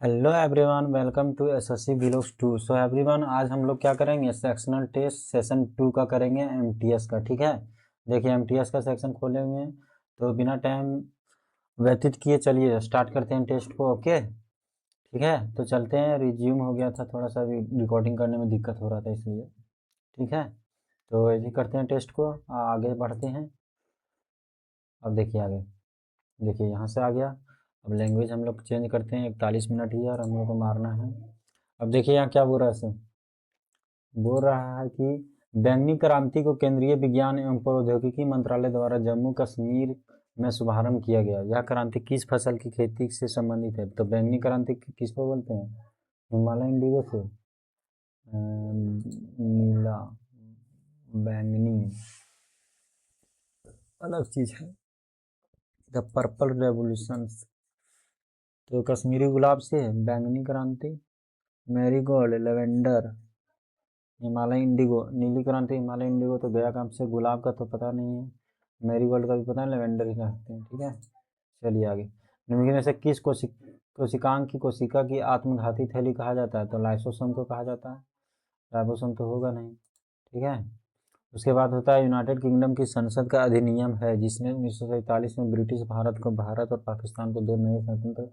Hello everyone, welcome to SSC vlogs 2। So everyone, आज हम लोग क्या करेंगे, सेक्शनल टेस्ट सेशन 2 का करेंगे, एमटीएस का। ठीक है, देखिए एमटीएस का सेक्शन खोले हुए हैं, तो बिना टाइम व्यतीत किए चलिए स्टार्ट करते हैं टेस्ट को। ओके, ठीक है, तो चलते हैं। रिज्यूम हो गया था, थोड़ा सा भी रिकॉर्डिंग करने में दिक्कत हो रहा था इसलिए। ठीक है, तो ऐसे ही करते हैं टेस्ट को, आगे बढ़ते हैं। अब देखिए आगे, देखिए यहाँ से आ गया। अब लैंग्वेज हम लोग चेंज करते हैं, 41 मिनट ही है और हम लोग को मारना है। अब देखिए यहाँ क्या बोल रहा है सर, बोल रहा है कि बैंगनी क्रांति को केंद्रीय विज्ञान एवं प्रौद्योगिकी मंत्रालय द्वारा जम्मू कश्मीर में शुभारंभ किया गया। यह क्रांति किस फसल की खेती से संबंधित है? तो बैंगनी क्रांति किसको बोलते हैं? हिमालय इंडिगो से। नीला, बैंगनी अलग चीज है। द पर्पल रेवोल्यूशन, तो कश्मीरी गुलाब से है बैंगनी क्रांति। Marigold, lavender, Himalaya Indigo. नीली क्रांति हिमालय इंडिगो तो गया काम से। गुलाब का तो पता नहीं है, मैरीगोल्ड का भी पता है, लेवेंडर ही कहते हैं। ठीक है, चलिए आगे। निम्नलिखित में से किस कोशिकांग की कोशिका की आत्मघाती थैली कहा जाता है? तो लाइसोसोम को कहा जाता है। राइबोसोम तो होगा नहीं। ठीक है, उसके बाद होता है यूनाइटेड किंगडम की संसद का अधिनियम है जिसने 1947 में ब्रिटिश भारत को, भारत और पाकिस्तान को दो नए स्वतंत्र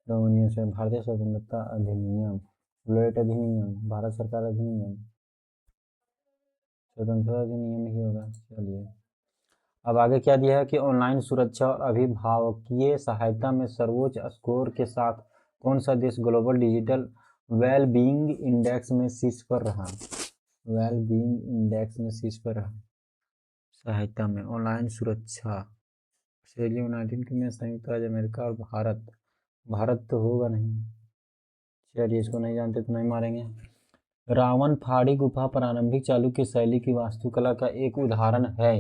डोमिनियन से भारतीय स्वतंत्रता अधिनियम, बुलेट अधिनियम, भारत सरकार अधिनियम, स्वतंत्रता अधिनियम ही होगा। चलिए, अब आगे क्या दिया है कि ऑनलाइन सुरक्षा और अभिभावकीय सहायता में सर्वोच्च स्कोर के साथ कौन सा देश global digital well being index में शीर्ष पर रहा? वेल बीइंग इंडेक्स में शीर्ष पर रहा सहायता में, ऑनलाइन सुरक्षा। ऑस्ट्रेलिया, यूनाइटेड किंगडम, संयुक्त राज्य अमेरिका और भारत। भारत तो होगा नहीं। चलिए, इसको नहीं जानते तो नहीं मारेंगे। रावण फाड़ी गुफा प्रारंभिक चालुक्य शैली की वास्तुकला का एक उदाहरण है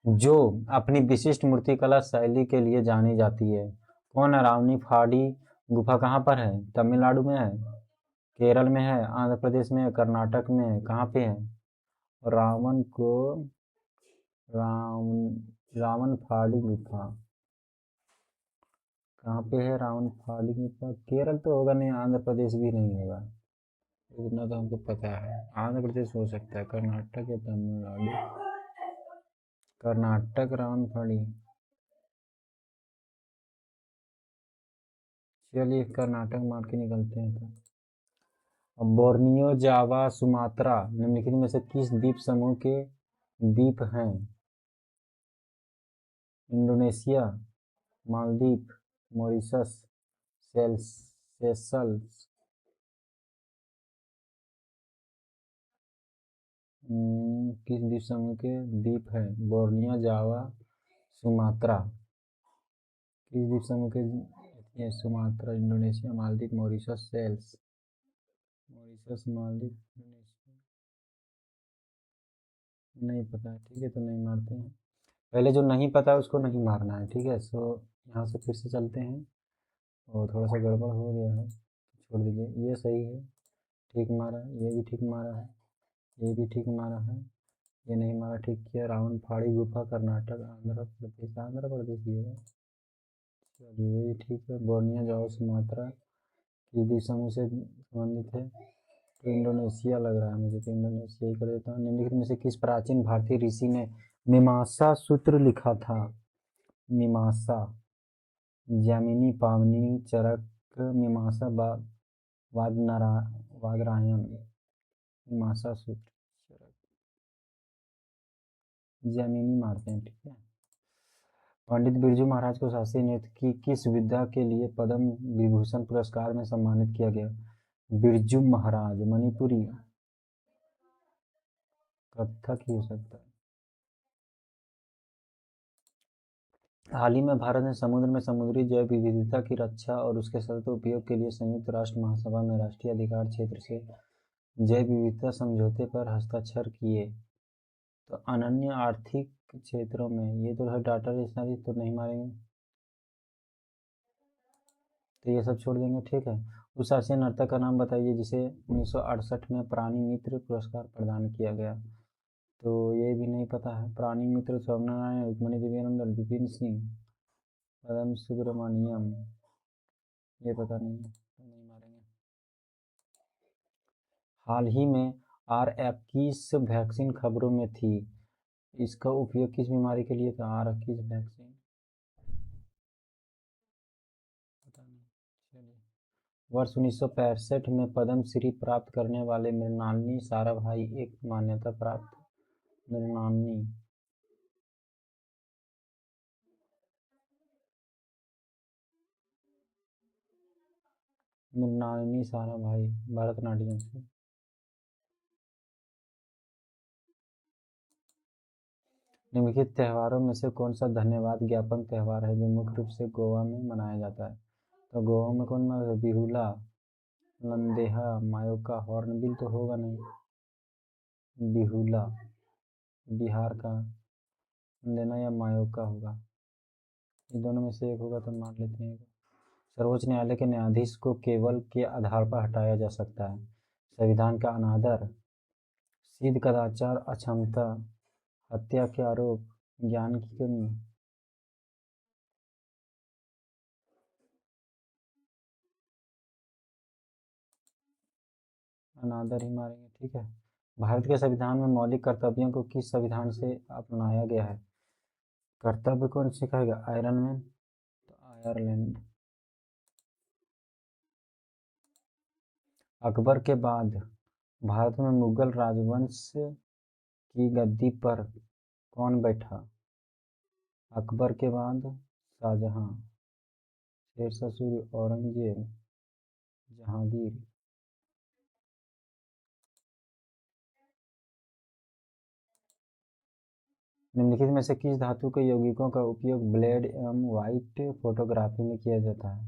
जो अपनी विशिष्ट मूर्तिकला शैली के लिए जानी जाती है। कौन है? रावणी फाड़ी गुफा कहाँ पर है? तमिलनाडु में है, केरल में है, आंध्र प्रदेश में है, कर्नाटक में है, कहाँ पे है? रावण को रावण फाड़ी गुफा कहाँ पे है? रावण फाड़ी गुफा केरल तो होगा नहीं, आंध्र प्रदेश भी नहीं होगा, इतना तो हमको पता है। आंध्र प्रदेश हो सकता है, कर्नाटक या तमिलनाडु। कर्नाटक रावण फाड़ी, चलिए कर्नाटक मार के निकलते हैं। तो अब बोर्नियो, जावा, सुमात्रा निम्नलिखित में से किस द्वीप समूह के द्वीप हैं? Indonesia, Maldives, Mauritius, Seychelles. किस द्वीप समूह के द्वीप हैं? Borneo, Java, Sumatra. किस द्वीप समूह के? ये Sumatra, Indonesia, Maldives, Mauritius, Seychelles. Mauritius, Maldives, Indonesia नहीं पता है। ठीक है, तो नहीं मारते हैं। पहले जो नहीं पता है उसको नहीं मारना है। ठीक है, सो यहाँ से फिर से चलते हैं। और थोड़ा सा गड़बड़ हो गया है, छोड़ दीजिए। ये सही है, ठीक मारा है। ये भी ठीक मारा है, ये भी ठीक मारा है, ये नहीं मारा। ठीक किया। रावण फाड़ी गुफा कर्नाटक, आंध्र प्रदेश, आंध्र प्रदेश ही होगा। चलिए, ये भी ठीक है। बोर्निया, जावा, सुमात्रा किस द्वीप समूह से संबंधित है? तो इंडोनेशिया लग रहा है मुझे, तो इंडोनेशिया ही कर देता हूँ। निम्नलिखित में से किस प्राचीन भारतीय ऋषि ने मीमांसा सूत्र लिखा था? मीमांसा, जैमिनी, पाणिनि, चरक, मीमांसा, वादरायण। मीमांसा सूत्र, चरक, जैमिनी मारते हैं। ठीक है। पंडित बिरजू महाराज को शास्त्रीय नृत्य की किस विधा के लिए पद्म विभूषण पुरस्कार में सम्मानित किया गया? बिरजू महाराज, मणिपुरी, कथक ही हो सकता है। हाल ही में भारत ने समुद्र में समुद्री जैव विविधता की रक्षा और उसके सतत उपयोग के लिए संयुक्त राष्ट्र महासभा में राष्ट्रीय अधिकार क्षेत्र से जैव विविधता समझौते पर हस्ताक्षर किए। तो अनन्य आर्थिक क्षेत्रों में, ये तो है डाटा डिक्शनरी, तो नहीं मारेंगे, तो ये सब छोड़ देंगे। ठीक है, उस शास्त्रीय नर्तक का नाम बताइए जिसे 1968 में प्राणी मित्र पुरस्कार प्रदान किया गया। तो ये भी नहीं पता है। प्राणी मित्र सौम्यनारायण, रुक्मणी देवी, विपिन सिंह, पदम सुब्रमण्यम, ये पता नहीं है, तो नहीं हाल ही में R21 वैक्सीन खबरों में थी। इसका उपयोग किस बीमारी के लिए था? R21 वैक्सीन पता नहीं। चलिए, वर्ष 1965 में पद्म श्री प्राप्त करने वाले मृणालिनी साराभाई एक मान्यता प्राप्त मृणालिनी साराभाई भरतनाट्यम से। निम्नलिखित त्योहारों में से कौन सा धन्यवाद ज्ञापन त्योहार है जो मुख्य रूप से गोवा में मनाया जाता है? तो गोवा में कौन मनाता है? बिहुला, नंदेहा, मायोका। हॉर्नबिल तो होगा नहीं। बिहुला बिहार का, नंदेहा या मायोका होगा। ये दोनों में से एक होगा तो मान लेते हैं। सर्वोच्च न्यायालय के न्यायाधीश को केवल के आधार पर हटाया जा सकता है? संविधान का अनादर, सिद्ध कदाचार, अक्षमता, हत्या के आरोप, ज्ञान की कमी। अनादर ही मारेंगे, ठीक है। भारत के संविधान में मौलिक कर्तव्यों को किस संविधान से अपनाया गया है? कर्तव्य कौन सिखाएगा? आयरन मैन तो आयरलैंड। अकबर के बाद भारत में मुगल राजवंश की गद्दी पर कौन बैठा? अकबर के बाद शाहजहां, शेरशाह सूरी, औरंगजेब, जहांगीर। निम्नलिखित में से किस धातु के यौगिकों का उपयोग ब्लेड एवं व्हाइट फोटोग्राफी में किया जाता है?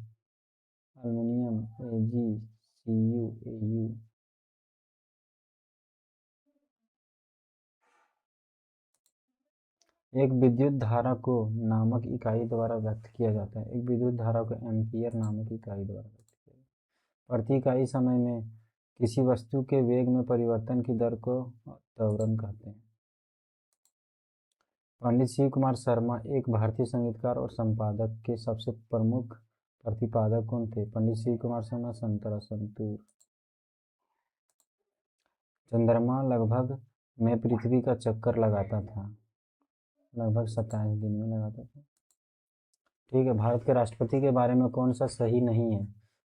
Aluminium, Ag, Cu, Au। एक विद्युत धारा को नामक इकाई द्वारा व्यक्त किया जाता है? एक विद्युत धारा को एम्पीयर नामक इकाई द्वारा व्यक्त किया जाता है। प्रति इकाई समय में किसी वस्तु के वेग में परिवर्तन की दर को त्वरण कहते हैं। पंडित शिव कुमार शर्मा एक भारतीय संगीतकार और संपादक के सबसे प्रमुख प्रतिपादक कौन थे? पंडित शिव कुमार शर्मा, संतरा संतूर। चंद्रमा लगभग में पृथ्वी का चक्कर लगाता था? लगभग 27 दिन में लगाता था, ठीक है। भारत के राष्ट्रपति के बारे में कौन सा सही नहीं है?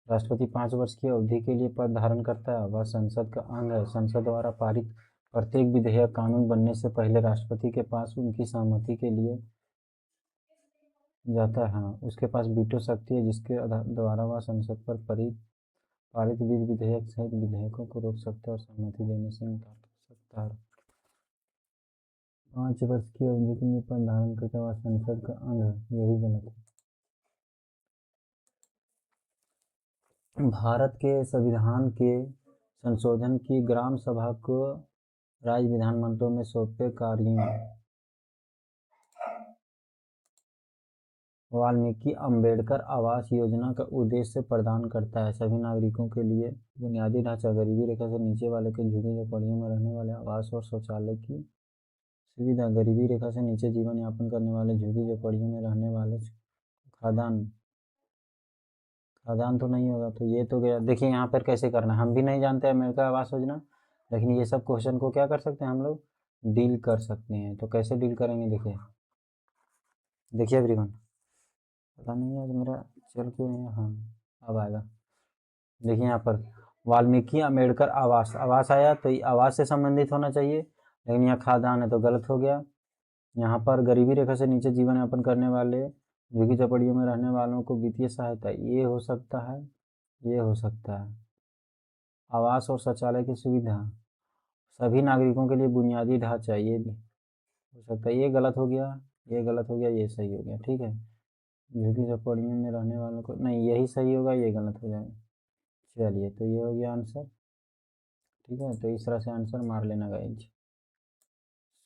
राष्ट्रपति 5 वर्ष की अवधि के लिए पद धारण करता है? वह संसद का अंग है? संसद द्वारा पारित प्रत्येक विधेयक कानून बनने से पहले राष्ट्रपति के पास उनकी सहमति के लिए जाता है? हाँ, उसके पास वीटो शक्ति है जिसके द्वारा वह संसद पर पारित विधेयक सहित विधेयकों को रोक सकता है और सहमति देने से इनकार कर सकता है। 5 वर्ष की अवधि के लिए पद धारण करता हुआ संसद का अंग है, यही गलत है। भारत के संविधान के संशोधन की ग्राम सभा को राज्य विधानमंडलों में सौंपे कार्यों। वाल्मीकि अंबेडकर आवास योजना का उद्देश्य प्रदान करता है सभी नागरिकों के लिए बुनियादी ढांचा, गरीबी रेखा से नीचे वाले के झुग्गी झोपड़ियों में रहने वाले आवास और शौचालय की सुविधा, गरीबी रेखा से नीचे जीवन यापन करने वाले झुग्गी झोपड़ियों में रहने वाले खादान तो नहीं होगा तो ये तो गया। देखिए यहाँ पर कैसे करना है, हम भी नहीं जानते अमेरिका आवास योजना, लेकिन ये सब क्वेश्चन को क्या कर सकते हैं हम लोग, डील कर सकते हैं। तो कैसे डील करेंगे? देखिए एवरीवन, पता नहीं आज मेरा चल क्यों नहीं, हाँ अब आएगा। देखिए यहाँ पर वाल्मीकि अम्बेडकर आवास आया तो ये आवास से संबंधित होना चाहिए, लेकिन यहाँ खादान है तो गलत हो गया। यहाँ पर गरीबी रेखा से नीचे जीवन यापन करने वाले झुग्गी झोपड़ियों में रहने वालों को वित्तीय सहायता, ये हो सकता है, ये हो सकता है। आवास और शौचालय की सुविधा, सभी नागरिकों के लिए बुनियादी ढांचा, ये भी हो सकता है। ये गलत हो गया, ये गलत हो गया, ये सही हो गया, ठीक है। झुग्गी झोपड़ियों में रहने वालों को, नहीं यही सही होगा, ये गलत हो जाएगा। चलिए तो ये हो गया आंसर, ठीक है। तो इस तरह से आंसर मार लेना गाइज।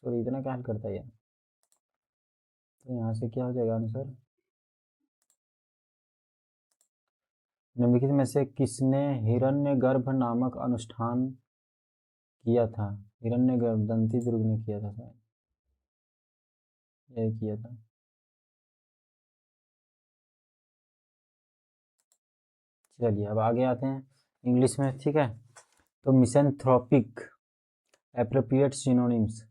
सॉरी इतना क्या करता है यार। तो यहाँ से क्या हो जाएगा आंसर? निम्नलिखित में से किसने हिरण्यगर्भ नामक अनुष्ठान किया था? हिरण्यगर्भ दंती दुर्ग ने किया था शायद, यही किया था। चलिए अब आगे आते हैं इंग्लिश में, ठीक है। तो मिसेंथ्रोपिक एप्रोप्रिएट सिनोनिम्स,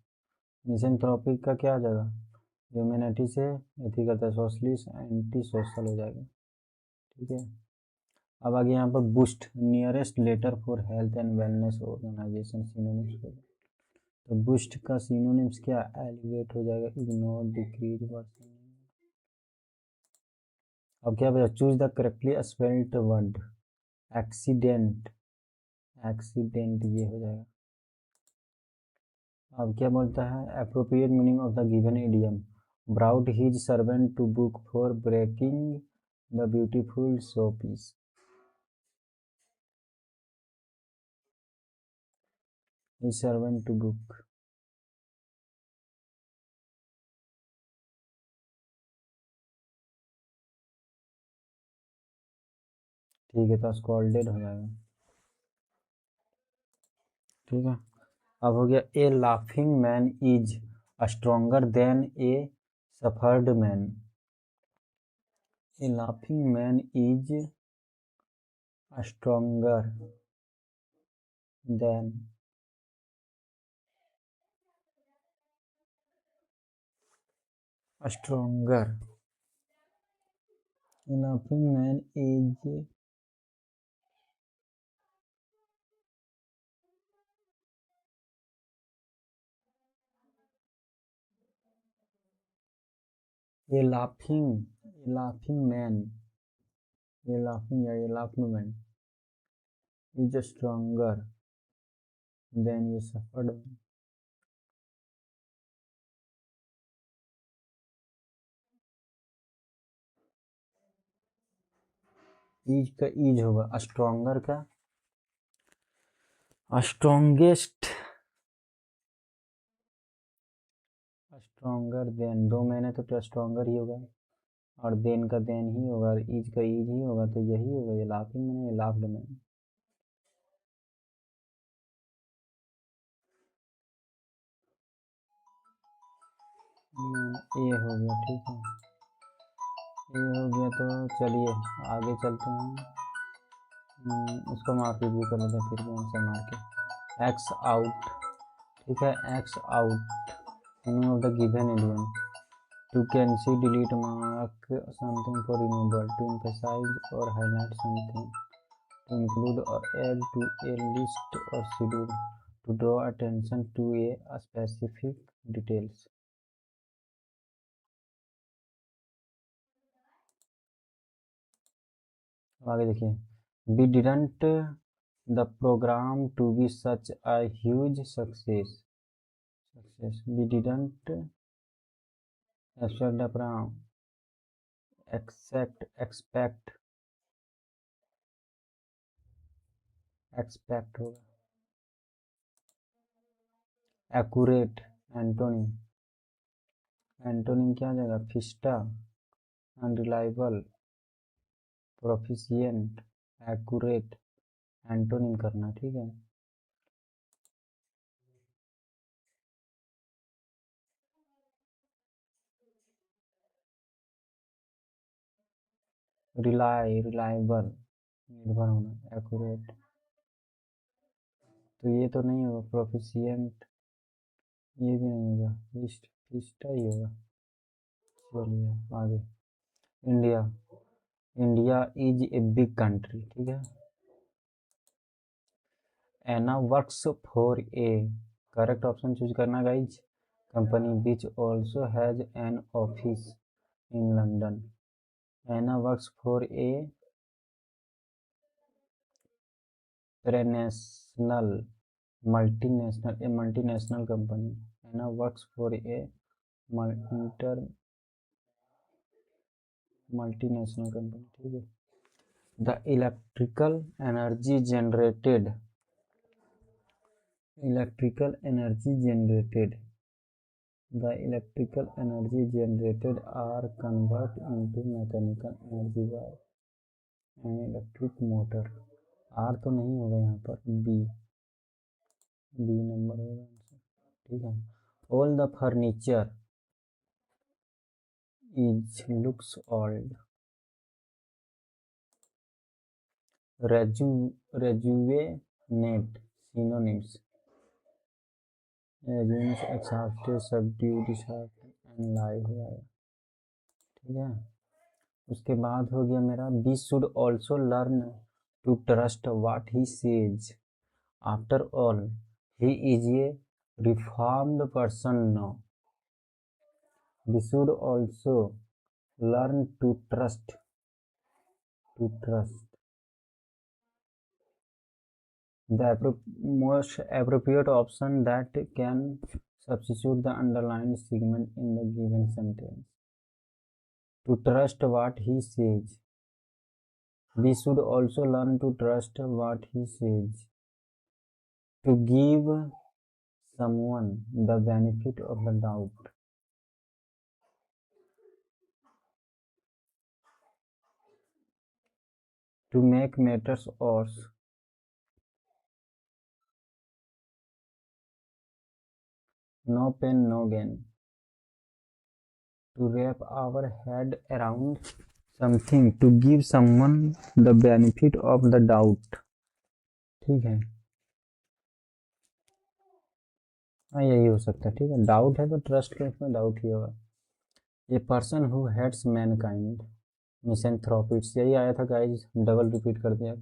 मिसेंथ्रोपिक का क्या आ जाएगा, ह्यूमैनिटी से एथी करता है, सोशलिस्ट एंटी सोशल हो जाएगा, ठीक है। अब आगे यहाँ पर boost, nearest letter for health and wellness organisation, synonyms हो, तो बूस्ट का सिनोनिम्स क्या, एलिवेट हो जाएगा, इग्नोर, डिक्रीज, वर्सन। अब क्या बचा, choose the correctly spelled word, accident, accident ये हो जाएगा। अब क्या बोलता है, appropriate meaning of the given idiom, brought his servant to book for breaking the beautiful showpiece, his servant to book, ठीक है, तो स्कॉल्डेड हो जाएगा, ठीक है। अब हो गया, a laughing man is stronger than a suffered man, a laughing man is stronger than, stronger, a laughing man is, a laughing man, ये laughing या ये laughing man is stronger than ये suffered man, इज का is होगा, stronger का strongest, stronger then, दो मैंने तो स्ट्रोंगर ही होगा, और देन का देन ही होगा, और इज का इज ही होगा, तो यही होगा, ये लाफिंग मैन, ये लाफ्ड मैन, ये हो गया, ठीक है, ये हो गया। तो चलिए आगे चलते हैं, उसको मार्क रिव्यू कर लेते हैं, फिर भी आंसर मार के, एक्स आउट, ठीक है, x out meaning of the given idiom, to cancel, delete, mark something for removal, to emphasize or highlight something, to include or add to a list or schedule, to draw attention to a specific details। आगे देखिए, we didn't the program to be such a huge success, we didn't expect the program, expect होगा, accurate, antonym, antonym क्या आ जाएगा, fiesta, unreliable, proficient, accurate, antonym करना, ठीक है। Reliable, निर्भर होना, एक्यूरेट, तो ये तो नहीं होगा, प्रोफिशिएंट ये भी नहीं होगा, फिस्टा ही होगा। चलिए आगे, India, India is a big country, ठीक है। Ana works for a, correct option choose करना guys, company which also has an office in London, Ana works for a प्रेनेशनल, multinational, a multinational company, Ana works for a multinational company, ठीक है। The electrical energy generated, electrical energy generated, the electrical energy generated are convert into mechanical energy by an electric motor, आर तो नहीं होगा यहाँ पर, B number होगा answer, ठीक है। All the furniture is looks old, rejuvenate synonyms assumes exhausted subdued and live है, ठीक है। उसके बाद हो गया मेरा we should also learn to trust what he says. After all, he is a reformed person now. We should also learn to trust. The most appropriate option that can substitute the underlined segment in the given sentence. To trust what he says. We should also learn to trust what he says. To give someone the benefit of the doubt. To make matters worse. No pain, no gain. To wrap our head around something. To give someone the benefit of the doubt. ठीक है, हाँ यही हो सकता है, ठीक है। Doubt है तो ट्रस्ट के उसमें डाउट ही होगा। A person who hates mankind misanthropist, यही आया था गाइस, डबल रिपीट कर दिया।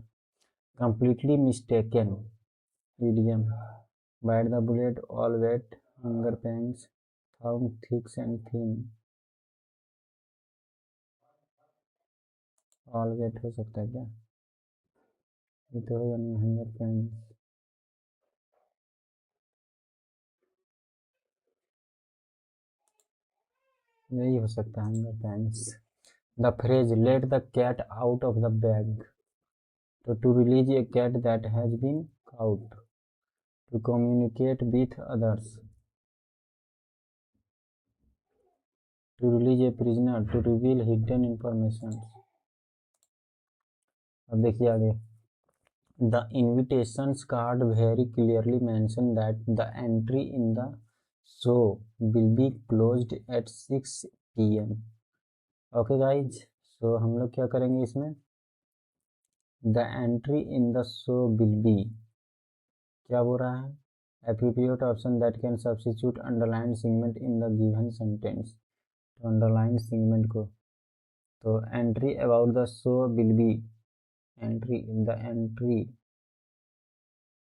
Completely mistaken idiom, bite the bullet, all wet, hunger pangs, found thicks and thin, all wet हो सकता है क्या, ये तो होगा नहीं, हंगर पेंस, यही हो सकता है, hunger pangs. The phrase let the cat out of the bag, तो to release a cat that has been caught, to communicate with others, to release a prisoner, to reveal hidden information। अब देखिए आगे, the invitations card very clearly mention that the entry in the show will be closed at 6 PM। Okay guys, so हम लोग क्या करेंगे इसमें, the entry in the show will be, क्या बोल रहा है, appropriate option that can substitute underlined segment in the given sentence। तो underlined segment को, तो entry about the show will be, entry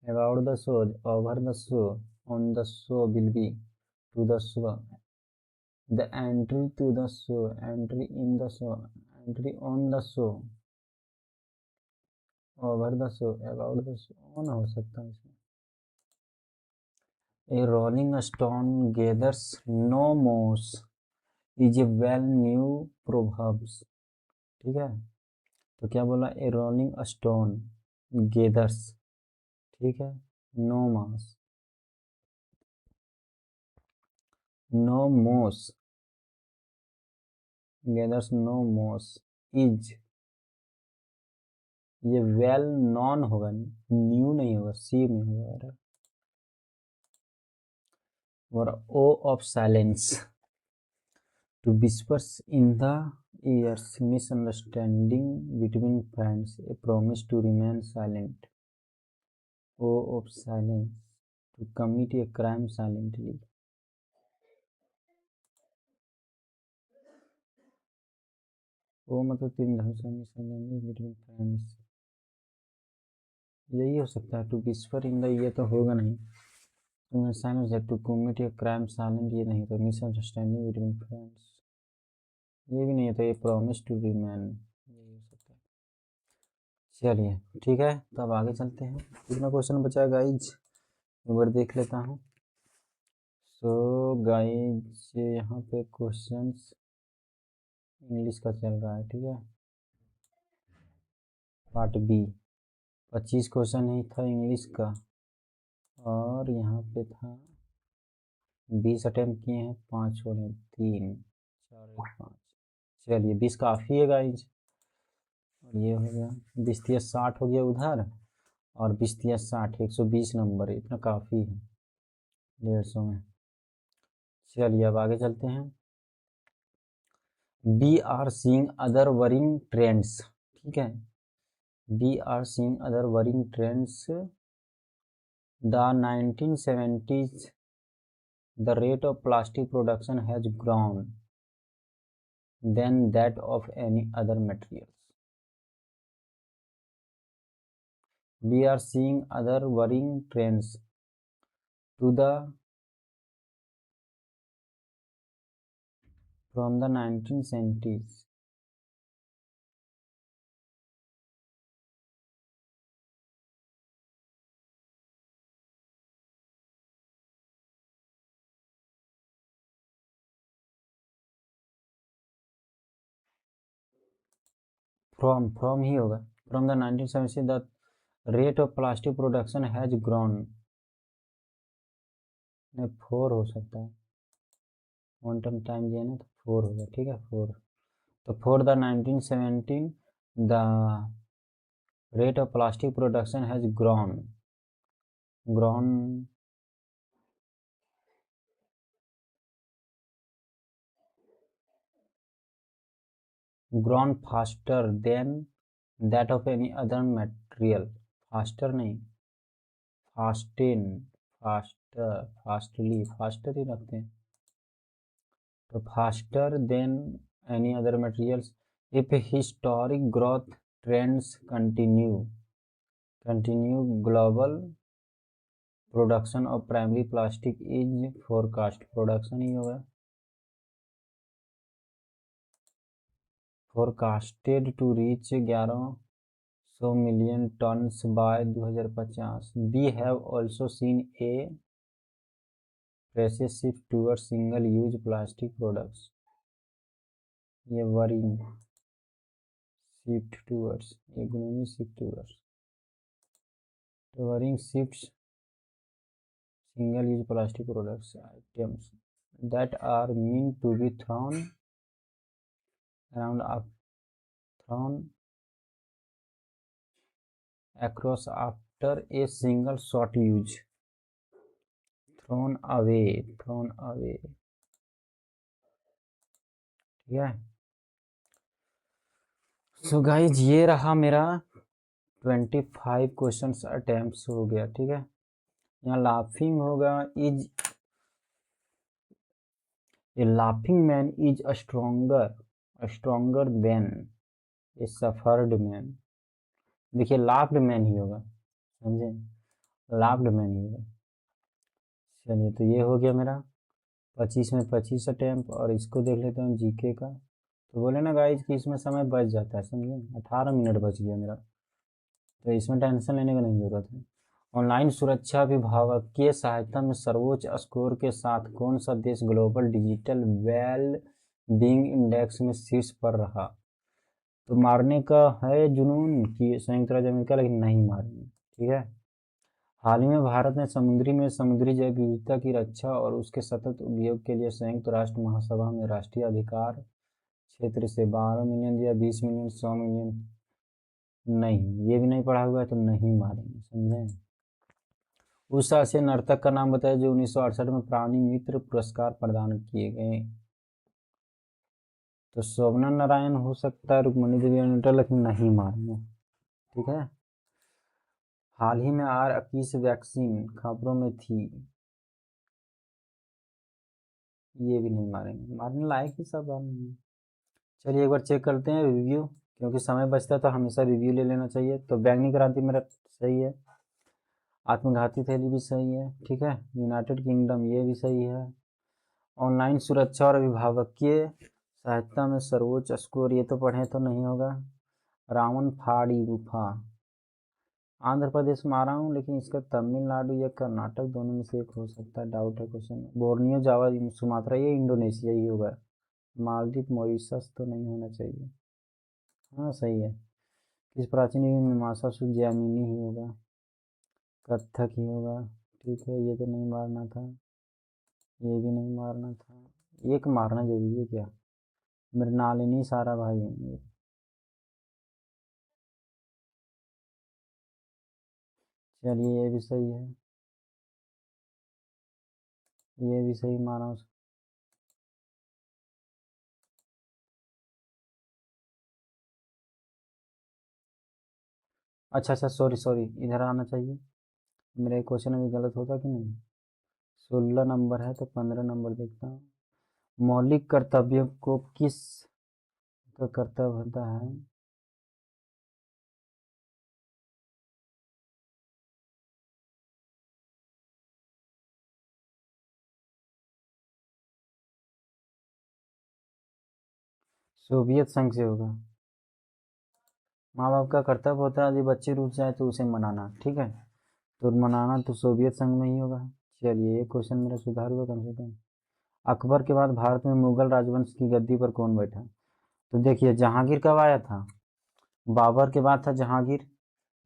about the show, over the show, on the show will be, to the show, the entry to the show, entry in the show, entry on the show, over the show, about the show, on हो सकता है इसमें। A rolling stone gathers no moss is a well new proverbs, ठीक है। तो क्या बोला, ए rolling stone gathers, ठीक है, no mass, no moss, gathers no moss is, ये वेल नॉन होगा, न्यू नहीं होगा, सी में होगा। और oath of silence, to whispers in the ears, misunderstanding between friends, a promise to remain silent. Oath of silence, to commit a crime silently. Oath मतलब तीन ढंग से मिसअंडरस्टैंडिंग बिटवीन फ्रेंड्स, यही हो सकता है। टू विस्पर इन द, ये तो होगा नहीं। साइलेंस है, to commit a crime silent, ये नहीं, तो मिसअंडरस्टैंडिंग बिटवीन फ्रेंड्स, ये भी नहीं है, तो ये प्रॉमिस टू रिमेन, यही हो सकता है। चलिए ठीक है, तो अब आगे चलते हैं। कितना क्वेश्चन बचा है गाइज, एक बार देख लेता हूँ। सो गाइज यहाँ पे क्वेश्चंस इंग्लिश का चल रहा है, ठीक है, पार्ट बी, 25 क्वेश्चन ही था इंग्लिश का, और यहाँ पे था 20 अटेम्प्ट किए हैं, 5 छोड़े, 3 4 1 5, चलिए 20 काफ़ी है गाइज। और ये हो गया 20×60 हो गया उधर, और 20×60 120 नंबर, इतना काफ़ी है 150 में। चलिए अब आगे चलते हैं। We are seeing other worrying trends, ठीक है, we are seeing other worrying trends The 1970s, the rate of plastic production has grown than that of any other materials. We are seeing other worrying trends to the from the 1970s. From ही होगा. From the 1970s, the rate of plastic production has grown. नहीं, 4 हो सकता है. Quantum time दिया ना तो 4 होगा. ठीक है, 4. तो for the 1917, the rate of plastic production has grown faster than that of any other material. Faster नहीं, faster ही रखते हैं. तो faster than any other materials. If historic growth trends continue, global production of primary plastic is forecast. Production ही होगा. Forecasted to reach 1100 million tons by 2050. We have also seen a process shift towards single-use plastic products. ये worrying shift towards, economic shift towards. The worrying shifts single-use plastic products items that are meant to be thrown across after a single short use. Thrown away. ठीक है. So guys, ये रहा मेरा 25 questions attempt हो गया. ठीक है. यहाँ लाफिंग होगा. Is a laughing man is stronger than a suffered man. देखिए, लाफ्ड मैन ही होगा. समझे, लाफ्ड मैन ही होगा. चलिए, तो ये हो गया मेरा 25 में 25 अटेम्प्ट. और इसको देख लेते हैं जीके का. तो बोले ना गाइज कि इसमें समय बच जाता है. समझे, 18 मिनट बच गया मेरा. तो इसमें टेंशन लेने का नहीं जरूरत है. ऑनलाइन सुरक्षा विभाग के सहायता में सर्वोच्च स्कोर के साथ कौन सा देश global digital well being index में शीर्ष पर रहा? तो मारने का है जुनून कि संयुक्त राज्य अमेरिका, लेकिन नहीं मारेंगे. ठीक है. हाल ही में भारत ने समुद्री जैव विविधता की रक्षा और उसके सतत उपयोग के लिए संयुक्त राष्ट्र महासभा में राष्ट्रीय अधिकार क्षेत्र से 12 मिलियन दिया. 20 मिलियन, 100 मिलियन नहीं. ये भी नहीं पढ़ा हुआ है तो नहीं मारेंगे. समझे. उस हास्य नर्तक का नाम बताया जो 1968 में प्राणी मित्र पुरस्कार प्रदान किए गए. तो शोभना नारायण हो सकता है, रुक्मणी देवी, लेकिन नहीं मारेंगे. ठीक है. हाल ही में R21 वैक्सीन खबरों में थी. ये भी नहीं मारेंगे. मारने लायक ही सब नहीं. चलिए एक बार चेक करते हैं रिव्यू, क्योंकि समय बचता है तो हमेशा रिव्यू ले लेना चाहिए. तो बैंगनी क्रांति मेरा सही है. आत्मघाती थैली भी सही है. ठीक है. यूनाइटेड किंगडम ये भी सही है. ऑनलाइन सुरक्षा और अभिभावकीय सहायता में सर्वोच्च स्कोर, ये तो पढ़े तो नहीं होगा. रावण फाड़ी गुफा आंध्र प्रदेश में आ रहा हूँ, लेकिन इसका तमिलनाडु या कर्नाटक दोनों में से एक हो सकता है. डाउट है क्वेश्चन. बोर्नियो, जावा, सुमात्रा, ये इंडोनेशिया ही होगा. मालदीव, मॉरिशस तो नहीं होना चाहिए. हाँ सही है. किस प्राचीन युग में मीमांसा सूत्र जैमिनी ही होगा. कत्थक ही होगा. ठीक है. ये तो नहीं मारना था. ये भी नहीं मारना था. एक मारना जरूरी है क्या? मृणालिनी सारा भाई होंगे. चलिए ये भी सही है. ये भी सही माना. अच्छा, सॉरी इधर आना चाहिए. मेरा एक क्वेश्चन अभी गलत होता कि नहीं? 16 नंबर है तो 15 नंबर देखता हूँ। मौलिक कर्तव्यों को किस का कर्तव्य होता है? सोवियत संघ से होगा। माँ बाप का कर्तव्य होता है यदि बच्चे रुक जाए तो उसे मनाना, ठीक है। तो मनाना तो सोवियत संघ में ही होगा। चलिए ये क्वेश्चन मेरा सुधार हुआ कम से कम। अकबर के बाद भारत में मुगल राजवंश की गद्दी पर कौन बैठा? तो देखिए जहांगीर कब आया था? बाबर के बाद था जहांगीर।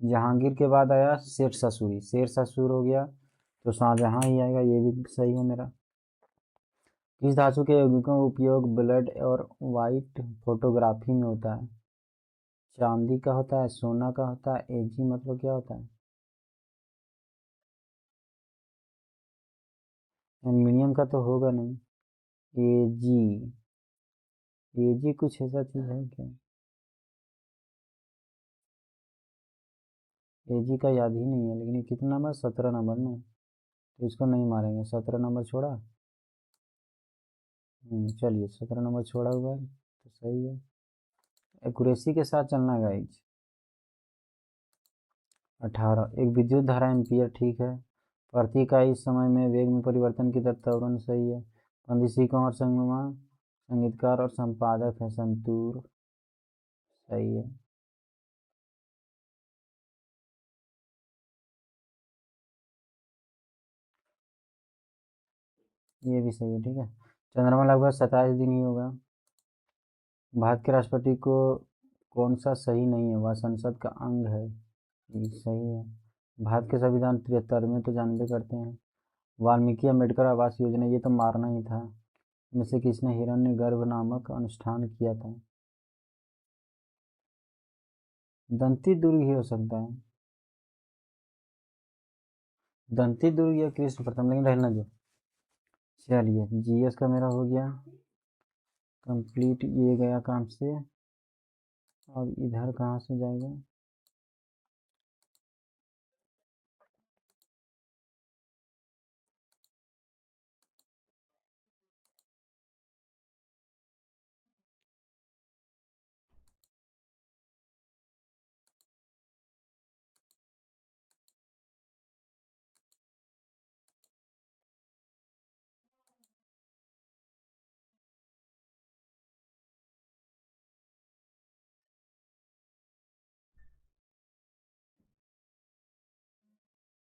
जहांगीर के बाद आया शेर ससूरी, शेर ससूर हो गया तो शाहजहां ही आएगा, ये भी सही है मेरा। किस धातु के यौगिकों का उपयोग ब्लड और वाइट फोटोग्राफी में होता है? चांदी का होता है, सोना का होता है, एजी मतलब क्या होता है? एल्युमिनियम का तो होगा नहीं। एजी, एजी कुछ ऐसा चीज है क्या? एजी का याद ही नहीं है, लेकिन ये कितना नंबर? 17 नंबर ना, तो इसको नहीं मारेंगे। 17 नंबर छोड़ा। चलिए 17 नंबर छोड़ा हुआ है तो सही है। एक्यूरेसी के साथ चलना गाइज। 18 एक विद्युत धारा एम्पियर, ठीक है। प्रति इकाई समय में वेग में परिवर्तन की दर त्वरण, सही है। पंडित कौन और संगमा संगीतकार और संपादक है? संतूर, सही है। ये भी सही है, ठीक है। चंद्रमा लगभग 27 दिन ही होगा। भारत के राष्ट्रपति को कौन सा सही नहीं है? वह संसद का अंग है, ये सही है। भारत के संविधान 73 में तो जानबे करते हैं। वाल्मीकि अम्बेडकर आवास योजना, ये तो मारना ही था। इनमें से किसने हिरण्यगर्भ नामक अनुष्ठान किया था? दंती दुर्ग ही हो सकता है। दंती दुर्ग या कृष्ण प्रथम, लेकिन रहना दो। चलिए जीएस का मेरा हो गया कंप्लीट, ये गया काम से। और इधर कहाँ से जाएगा?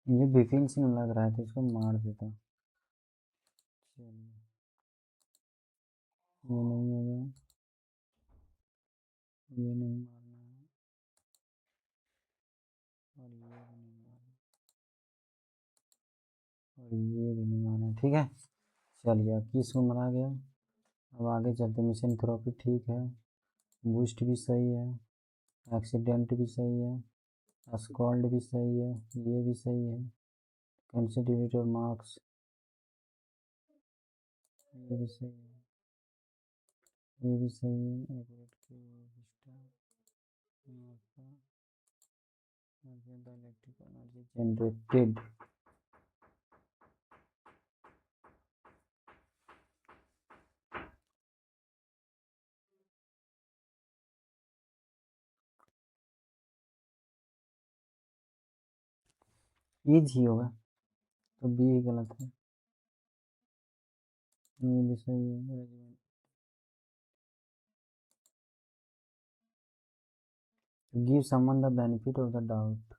मुझे बिपिन सिंह लग रहा है तो इसको मार देता। चलिए ये नहीं होगा, ये नहीं मारना है, और ये भी नहीं मारना, और ये भी नहीं मारना, ठीक है। चलिए अब किसको मरा गया? अब आगे चलते। मिशन थ्रोपी, ठीक है। बूस्ट भी सही है। एक्सीडेंट भी सही है। स्कॉल्ड भी सही है। ये भी सही है। कंसिडरेटर मार्क्स, ये भी सही है। ये भी सही है। एक्यूरेट की Vista, electric energy generated, easy होगा, तो बी ही गलत है। ये भी सही है। Give someone the benefit of the doubt,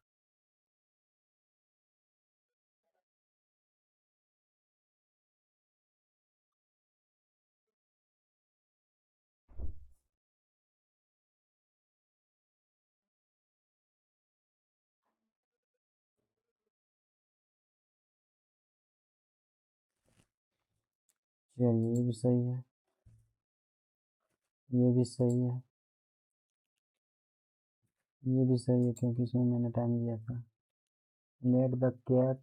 चलिए ये भी सही है। ये भी सही है। ये भी सही है क्योंकि इसमें मैंने टाइम दिया था। Let the cat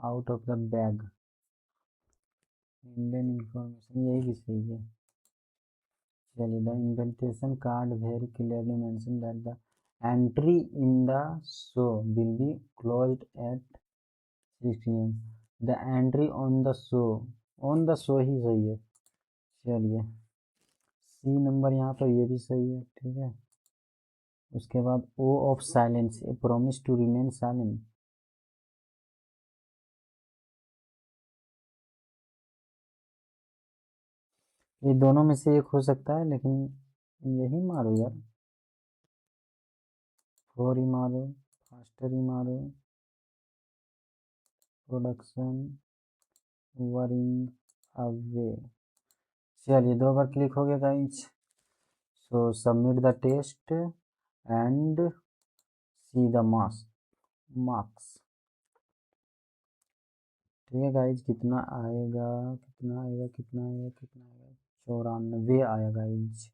out of the bag, Indian information, यही भी सही है। चलिए the invitation card very clearly mention that the entry in the show will be closed at 6 PM। The entry on the show, on the show ही सही है। चलिए सी number यहाँ पर ये भी सही है, ठीक है। उसके बाद oath of silence, a promise to remain silent. ये दोनों में से एक हो सकता है, लेकिन यही मारो यार, 4 ही मारो, फास्टर ही मारो, प्रोडक्शन वरिंग अवे। चलिए 2 बार क्लिक हो गया guys. So submit the test and see the marks. ठीक है गाइज, कितना आएगा, कितना आएगा, कितना आएगा, कितना आएगा, 94 आया guys.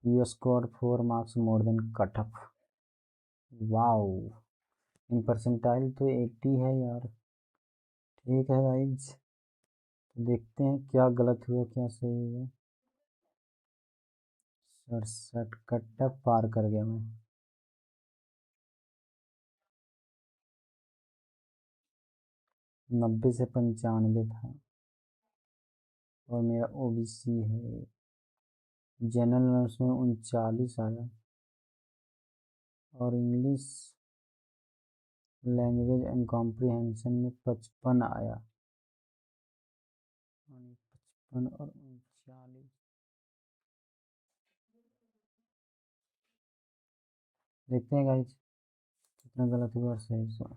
You score 4 marks more than cut off. Wow, in percentile तो 80 है यार। ठीक है गाइज, तो देखते हैं क्या गलत हुआ क्या सही हुआ। 67 कट ऑफ पार कर गया मैं। 90 से 95 था, और मेरा ओबीसी है। जनरल नॉलेज में 39 आया, और इंग्लिश लैंग्वेज एंड कॉम्प्रिहेंशन में 55 आया। 55 और 39, देखते हैं गाइज कितना गलत हुआ और सही हुआ।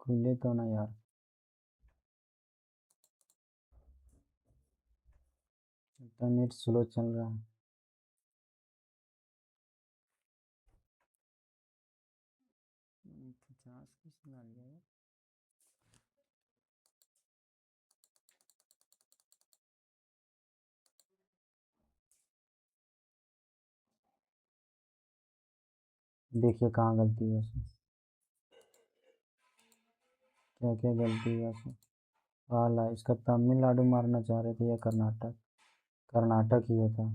खुले तो ना यार, इंटरनेट स्लो चल रहा है। पचास किस ला लिया यार। देखिए कहाँ गलती हुआ इसमें, क्या क्या गलती हुआ इसमें। वाला इसका तमिलनाडु मारना चाह रहे थे या कर्नाटक, कर्नाटक ही होता।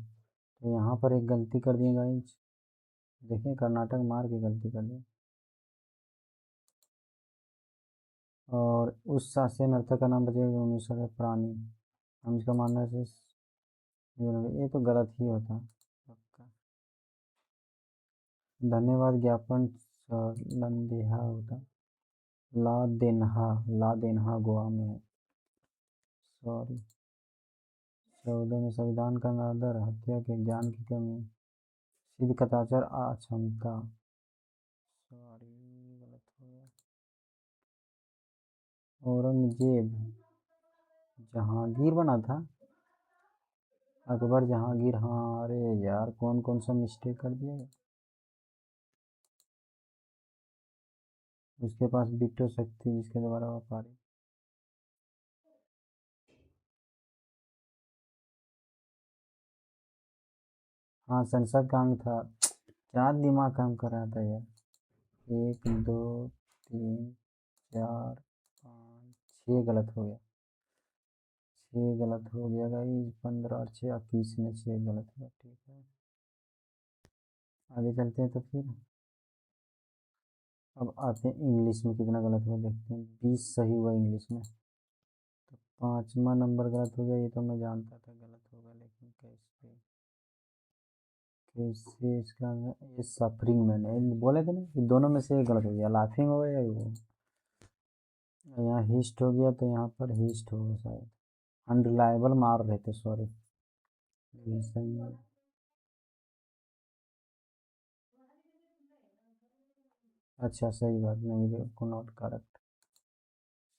तो यहाँ पर एक गलती कर दी गाइज, देखिए कर्नाटक मार के गलती कर दी। और उस शास्त्रीय नर्तक का नाम बचेगा 1900 प्राणी, हम इसका मानना है ये तो गलत ही होता पक्का। धन्यवाद ज्ञापन लंदेहा होता, ला देनहा गोवा में है। सॉरी। 14 में संविधान का अनादर, हत्या के ज्ञान की कमी, सिद्ध कदाचार अक्षमता। सॉरी गलत हो गया। औरंगजेब जहांगीर बना था, अकबर जहांगीर, हाँ। अरे यार कौन कौन सा मिस्टेक कर दिया। उसके पास बिट्टो शक्ति जिसके द्वारा वह पारी। हाँ संसद का अंग था। क्या दिमाग काम कर रहा था यार। 1 2 3 4 5 6 गलत हो गया, 6 गलत हो गया भाई। 15 और 6 21 में 6 गलत हुआ, ठीक है। आगे चलते हैं तो फिर अब आते हैं इंग्लिश में कितना गलत हुआ देखते हैं। 20 सही हुआ इंग्लिश में, तो 5वां नंबर गलत हो गया। ये तो मैं जानता था गलत होगा, लेकिन कैसे कैसे इसका, ये सफरिंग मैंने बोले थे ना कि दोनों में से एक गलत हो गया, लाफिंग हो गया या वो। यहाँ हिस्ट हो गया, तो यहाँ पर हिस्ट होगा शायद। अनरिलायबल मार रहे थे, सॉरी। अच्छा सही बात नहीं को नॉट करेक्ट।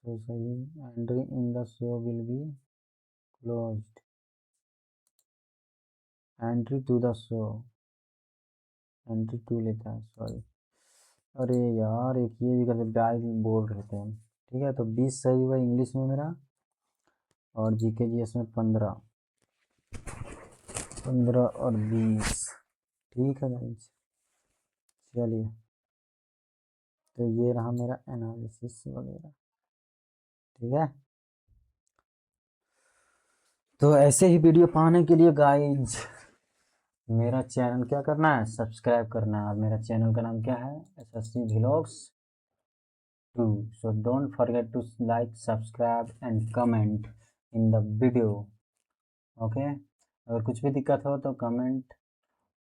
सो सही। Entry in the show will be closed, entry to the show, entry to लेता है, सॉरी। अरे यार एक ये भी गलत ब्याज बोल रहे थे हम। ठीक है, तो 20 सही हुआ इंग्लिश में मेरा, और जीके जीएस में 15, 15 और 20। ठीक है गाइस, चलिए तो ये रहा मेरा एनालिसिस वगैरह, ठीक है। तो ऐसे ही वीडियो पाने के लिए गाइज मेरा चैनल क्या करना है, सब्सक्राइब करना है। और मेरा चैनल का नाम क्या है, SSC Vlogs 2। So don't forget to like, subscribe and comment in the video. Okay, अगर कुछ भी दिक्कत हो तो comment,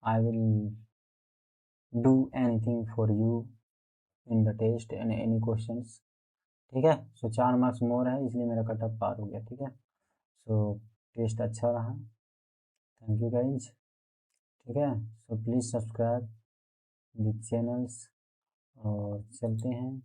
I will do anything for you in the test and any questions. ठीक है। सो 4 मार्क्स मोर है, इसलिए मेरा कट ऑफ पार हो गया। ठीक है। सो टेस्ट अच्छा रहा। Thank you guys. ठीक है। So please subscribe the channels और चलते हैं।